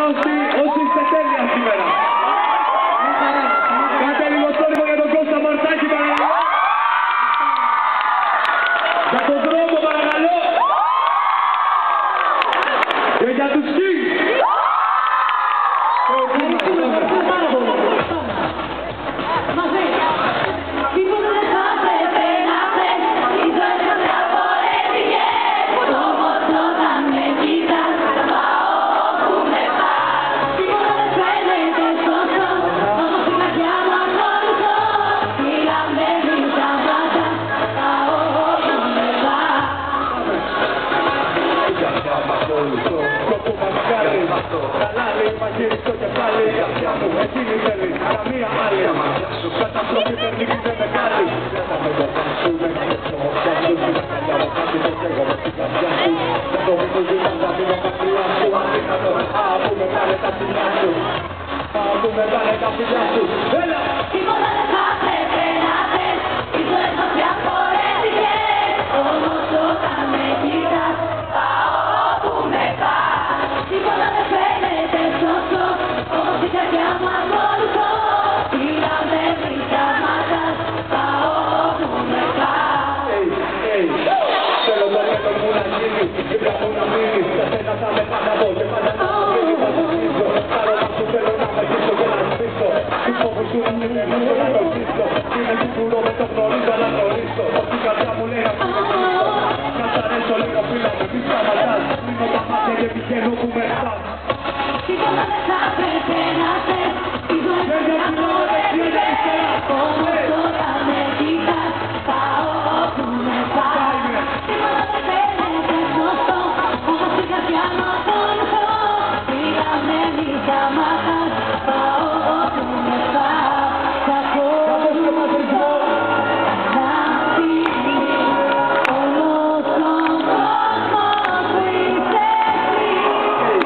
όσοι είστε τέλεια σήμερα. Κάτε λίγο θόρυβο για τον Κώστα Μαρτάκη, παρακαλώ. Για τον δρόμο, παρακαλώ. Και για τους Kings. Καλά λέει μαγείρι στο κεφάλι, εκείνη θέλει, αλλά μία άλλη. Καταστροφή τεχνική δεν μεγάλη. Θα με το κάνσουμε και στο μοτιάσου, θα κάνω κάτι το καίγομαι στην καρδιά σου. Δεν το μην το ζητάς, θα μείνω μακριά σου. Αδύνατο, αφού με πάνε τα φιλιά σου. Αφού με πάνε τα φιλιά σου. Έλα! Τίποτα δεν θα πρέπει να θες, οι ζωές μας διαφορετικές. Όμως όταν με κοιτάς, πάω όπου με πας. Τίποτα δεν φαίνεται σωστό, όμως η καρδιά μου ακολουθώ. Πήραμε τα μάτια, πάω όπου με πας. Θέλω το μέτρο μου να γίνει, δίπλα μου να μείνεις. Για σένα θα με πάντα δω και πάντα να σου μείνει. Θα σου ζήσω, άρωμα σου θέλω να με ζήσω και να σβήσω. Τους φόβους σου μου είναι να το ζήσω. Είναι σίγουρο με το γνωρίζω να γνωρίσω. Ό,τι η καρδιά μου λέει να σου γνωρίσω. Να σ' αρέσω λίγο φίλα μου, μη σταματάς. Κλείνω τα μάτια και πηγαίνω που με στάς. Τίποτα δεν θα πρέπει να θες, οι ζωές μας διαφορετικές. Όμως όταν με κοιτάς, πάω όπου με πας. Τίποτα δεν φαίνεται σωστό, όμως η καρδιά μου ακολουθώ. Πήραμε τα μάτια, πάω όπου με πας. Σ' ακολουθώ, να φύγει όλος ο κόσμος που είσαι εσύ.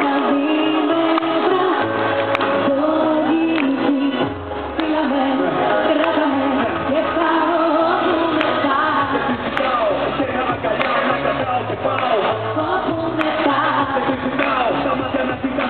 Να δίνε βρά, το γύριζι. Πήραμε, κράταμε και πάω όπου με πας. Εσένα αγκαλιά να κρατάω και πάω. Όπου με πας. Σε συζητάω, στα μάτια να κοιτάς.